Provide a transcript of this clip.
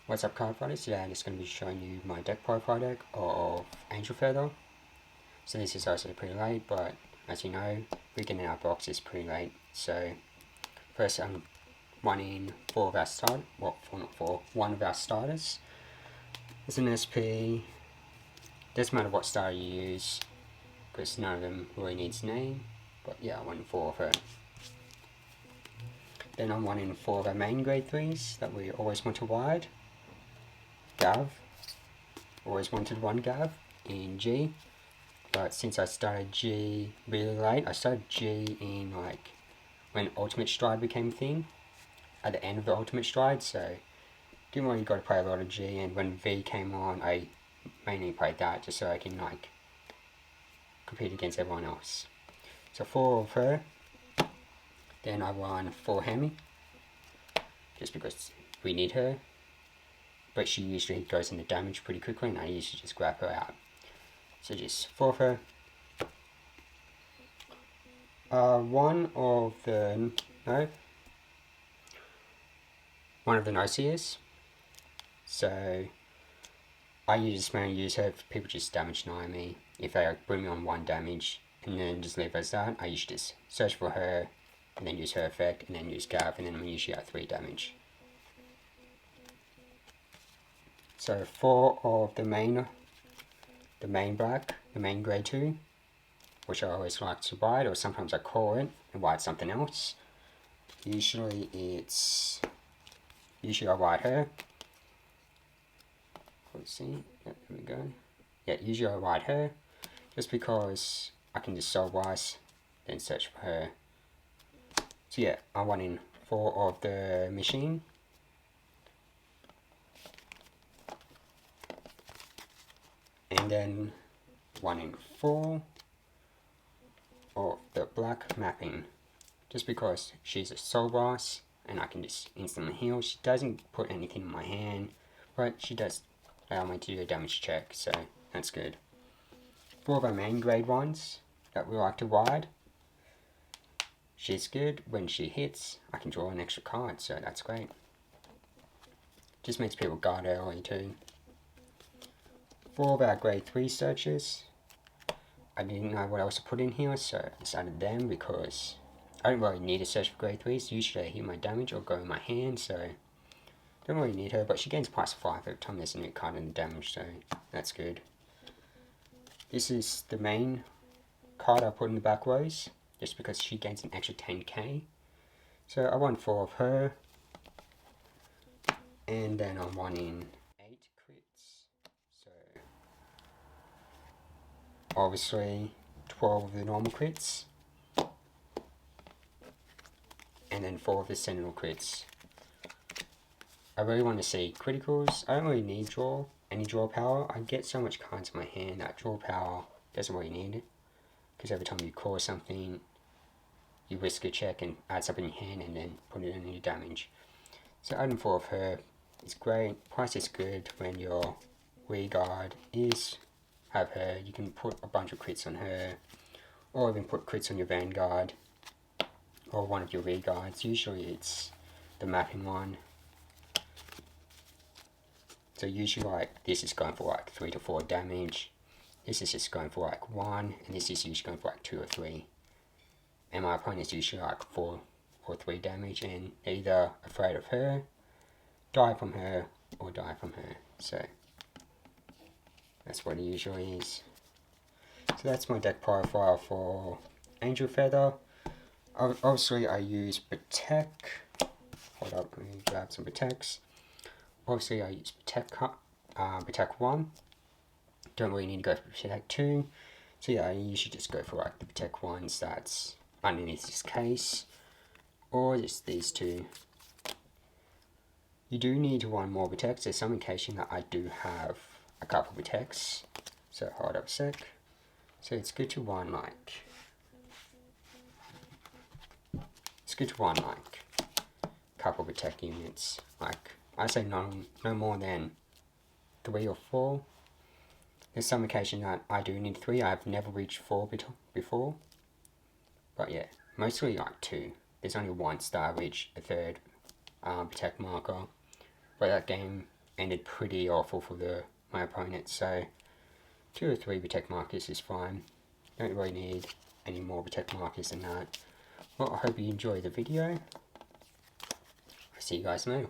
What's up, card fighters? Today I'm just going to be showing you my deck profile deck of Angel Feather. So this is also pretty late, but as you know, getting our box is pretty late. So first I'm running four of our start, well, four, not four, one of our starters. It's an SP. Doesn't matter what starter you use, because none of them really needs a name. But yeah, I won four of her. Then I'm running four of our main grade 3s that we always want to wide. Gav. Always wanted one Gav in G. But since I started G really late, I started G in like when Ultimate Stride became a thing, at the end of the Ultimate Stride, so didn't really got to play a lot of G, and when V came on, I mainly played that just so I can like compete against everyone else. So four of her, then I won four Hemi, just because we need her, but she usually goes into damage pretty quickly and I usually just grab her out. So just four of her. One of the Nocias. So I mainly use her if people just damage deny me. If they bring me on one damage and then just leave as that, I usually just search for her and then use her effect and then use Gav, and then I'm usually at 3 damage. So four of the main black, the main grade 2, which I always like to ride, or sometimes I call it and ride something else. Usually I ride her. Let's see, there we go. Yeah, usually I ride her, just because I can just sell Wise, then search for her. So yeah, I won in four of the machine. And then one in four of the black mapping, just because she's a soul boss and I can just instantly heal. She doesn't put anything in my hand, but she does allow me to do a damage check, so that's good. Four of our main grade ones that we like to ride. She's good. When she hits, I can draw an extra card, so that's great. Just makes people guard early too. Four of our grade 3 searches. I didn't know what else to put in here, so I decided them because I don't really need a search for grade 3s. Usually I hit my damage or go in my hand, so don't really need her, but she gains +5 every time there's a new card in the damage, so that's good. This is the main card I put in the back rows, just because she gains an extra 10k. So I won 4 of her, and then I'm wanting 8 crits. So obviously 12 of the normal crits, and then 4 of the Sentinel crits. I really want to see criticals. I don't really need any draw power. I get so much cards in my hand that draw power doesn't really need it, because every time you call something, you risk a check and add something in your hand and then put it in your damage. So adding 4 of her is great. Price is good when your Vanguard have her. You can put a bunch of crits on her, or even put crits on your Vanguard, or one of your Vanguards. Usually it's the mapping one. So usually like this is going for like 3 to 4 damage. This is just going for like 1, and this is usually going for like 2 or 3. And my opponent is usually like 4 or 3 damage, and they're either afraid of her, die from her, or die from her. So that's what it usually is. So that's my deck profile for Angel Feather. Obviously I use Protect. Hold up, let me grab some Protects. Obviously I use Protect 1. Don't really need to go for Protect 2. So yeah, I usually just go for like the Protect 1s that's underneath this case, or just these two. You do need one more Protects. There's some indication that I do have a couple of Protects. So hold up a sec. So it's good to one like couple of Protect units. Like I say no more than 3 or 4. There's some occasion that I do need 3. I've never reached 4 before. But yeah, mostly like 2. There's only once that I reached a 3rd Protect marker. But that game ended pretty awful for my opponent, so 2 or 3 protect markers is fine. Don't really need any more protect markers than that. Well, I hope you enjoyed the video. I'll see you guys later.